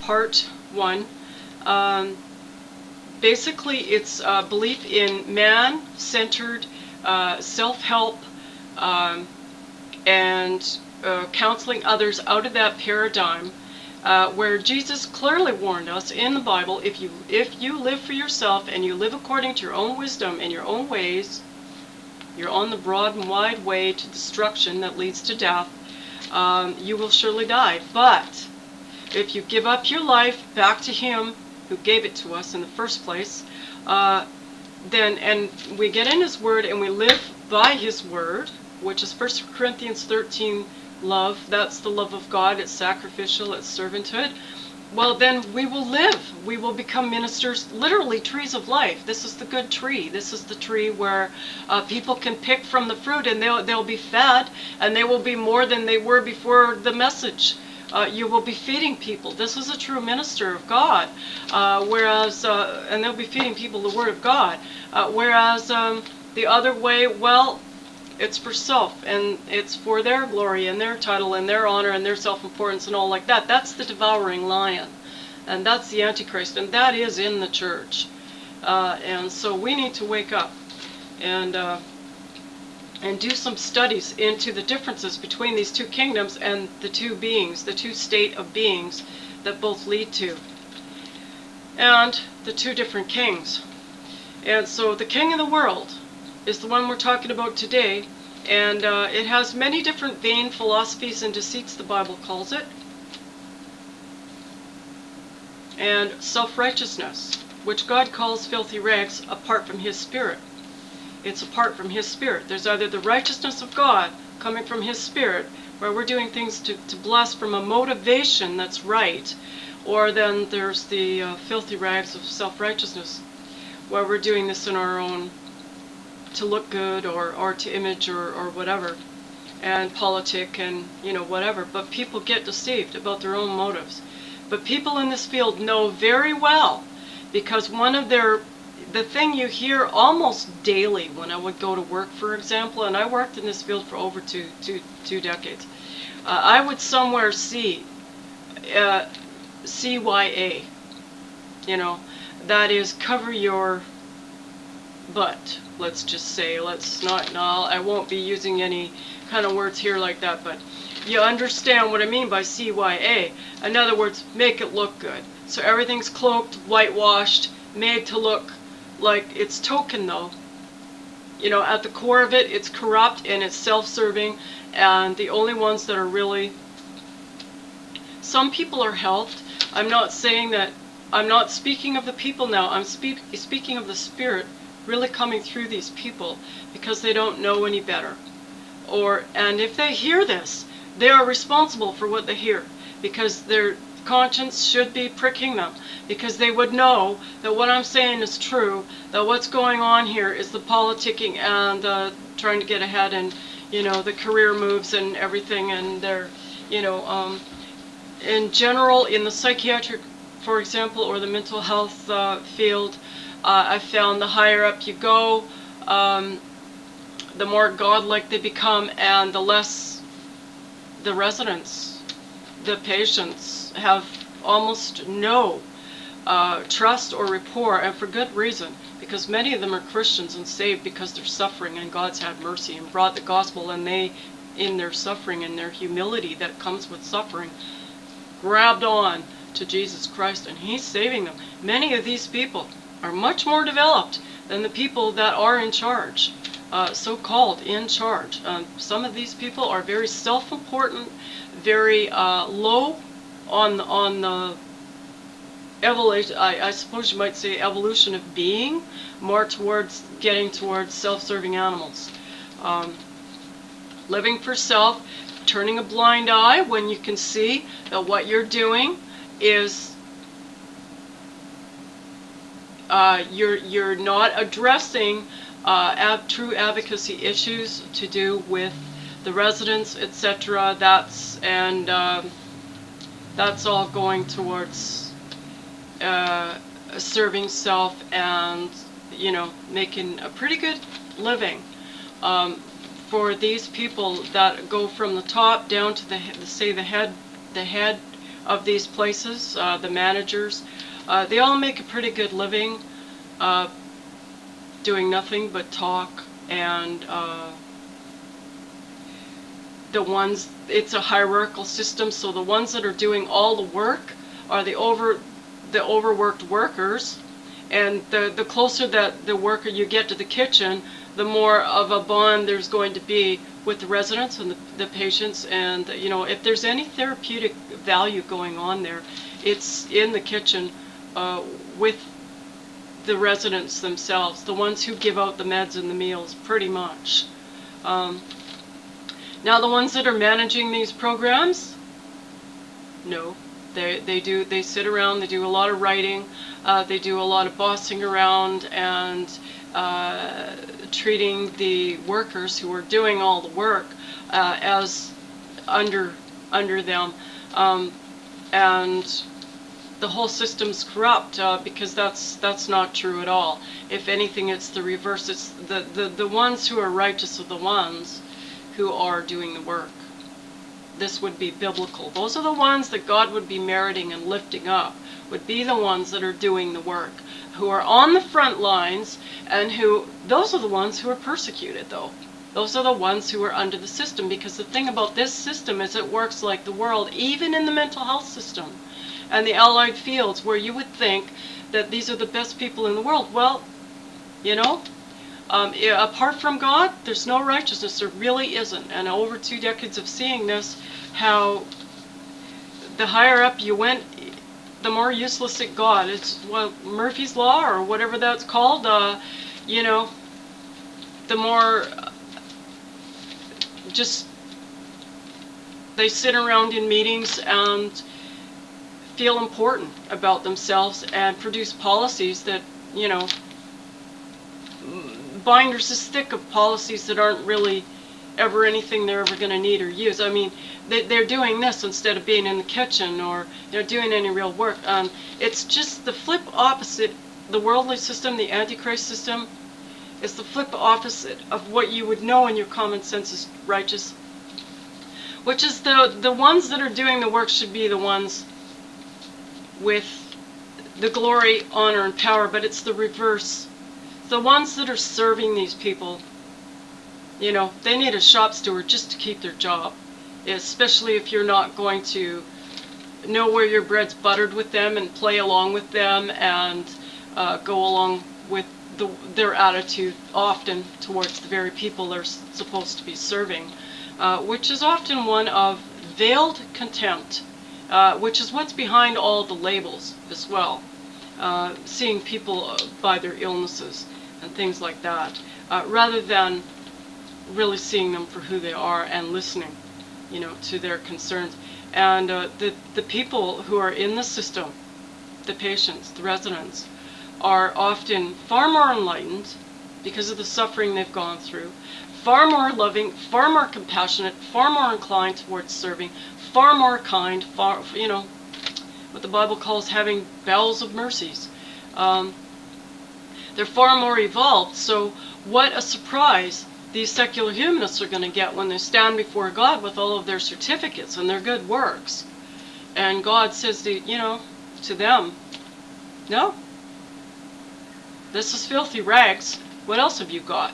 part 1. Basically, it's belief in man-centered self-help and counseling others out of that paradigm, where Jesus clearly warned us in the Bible, if you live for yourself and you live according to your own wisdom and your own ways, you're on the broad and wide way to destruction that leads to death. You will surely die. But if you give up your life back to Him who gave it to us in the first place, and we get in His Word and we live by His Word, which is 1 Corinthians 13, love. That's the love of God. It's sacrificial. It's servanthood. Well, then we will live. We will become ministers, literally trees of life. This is the good tree. This is the tree where people can pick from the fruit, and they'll be fed, and they will be more than they were before the message. You will be feeding people. This is a true minister of God. And they'll be feeding people the Word of God. Whereas the other way, well, it's for self, and it's for their glory and their title and their honor and their self-importance and all like that. That's the devouring lion, and that's the antichrist, and that is in the church. And so we need to wake up and do some studies into the differences between these two kingdoms and the two beings, the two state of beings that both lead to, and the two different kings. And so the king of the world is the one we're talking about today, and it has many different vain philosophies and deceits, the Bible calls it, and self-righteousness, which God calls filthy rags, apart from His Spirit. It's apart from His Spirit. There's either the righteousness of God coming from His Spirit, where we're doing things to bless from a motivation that's right, or then there's the filthy rags of self-righteousness, where we're doing this in our own, to look good, or to image, or whatever, and politic, and whatever. But people get deceived about their own motives. But people in this field know very well, because the thing you hear almost daily when I would go to work, for example, and I worked in this field for over two decades, I would somewhere see CYA, that is cover your butt. Let's just say, I won't be using any kind of words here like that, but you understand what I mean by CYA. In other words, make it look good. So everything's cloaked, whitewashed, made to look like it's token, though. At the core of it, it's corrupt and it's self-serving, and the only ones that are really, some people are helped. I'm not saying that, I'm not speaking of the people now, I'm speaking of the Spirit really coming through these people, because they don't know any better. And if they hear this, they are responsible for what they hear, because their conscience should be pricking them, because they would know that what I'm saying is true, that what's going on here is the politicking and trying to get ahead, and the career moves and everything, and they're in general, in the psychiatric, for example, or the mental health field, I found the higher up you go, the more godlike they become, and the less the residents, the patients, have almost no trust or rapport, and for good reason, because many of them are Christians and saved because they're suffering, and God's had mercy and brought the gospel, and they, in their suffering and their humility that comes with suffering, grabbed on to Jesus Christ, and He's saving them. Many of these people are much more developed than the people that are in charge, so-called in charge. Some of these people are very self-important, very low on the evolution, I suppose you might say evolution of being, more towards getting towards self-serving animals. Living for self, turning a blind eye when you can see that what you're doing is you're not addressing true advocacy issues to do with the residents, etc. That's all going towards serving self and making a pretty good living. For these people that go from the top down to the head of these places, the managers, they all make a pretty good living doing nothing but talk, and it's a hierarchical system, so the ones that are doing all the work are the overworked workers, and the closer that the worker you get to the kitchen, the more of a bond there's going to be with the residents and the patients. And if there's any therapeutic value going on there, it's in the kitchen with the residents themselves, the ones who give out the meds and the meals, pretty much. Now the ones that are managing these programs, no, they sit around, they do a lot of writing, they do a lot of bossing around and treating the workers who are doing all the work as under them, and the whole system's corrupt because that's not true at all. If anything, it's the reverse. It's the ones who are righteous are the ones who are doing the work. This would be biblical. Those are the ones that God would be meriting and lifting up, would be the ones that are doing the work, who are on the front lines, and those are the ones who are persecuted, though. Those are the ones who are under the system, because the thing about this system is it works like the world, even in the mental health system and the allied fields, where you would think that these are the best people in the world. Well, apart from God, there's no righteousness. There really isn't. And over 2 decades of seeing this, how the higher up you went, the more useless it got. It's Murphy's Law, or whatever that's called. The more just they sit around in meetings and feel important about themselves and produce policies that, binders is thick of policies that aren't really ever anything they're ever going to need or use. I mean, they're doing this instead of being in the kitchen or they're doing any real work. It's just the flip opposite. The worldly system, the antichrist system, is the flip opposite of what you would know in your common sense is righteous, which is the ones that are doing the work should be the ones with the glory, honor, and power, but it's the reverse. The ones that are serving these people, they need a shop steward just to keep their job, especially if you're not going to know where your bread's buttered with them and play along with them and go along with their attitude often towards the very people they're supposed to be serving, which is often one of veiled contempt, which is what's behind all the labels as well. Seeing people by their illnesses and things like that, rather than really seeing them for who they are and listening, to their concerns. And the people who are in the system, the patients, the residents, are often far more enlightened because of the suffering they've gone through, far more loving, far more compassionate, far more inclined towards serving, far more kind, what the Bible calls having bowels of mercies. They're far more evolved. So what a surprise these secular humanists are going to get when they stand before God with all of their certificates and their good works. And God says to them, no, this is filthy rags. What else have you got?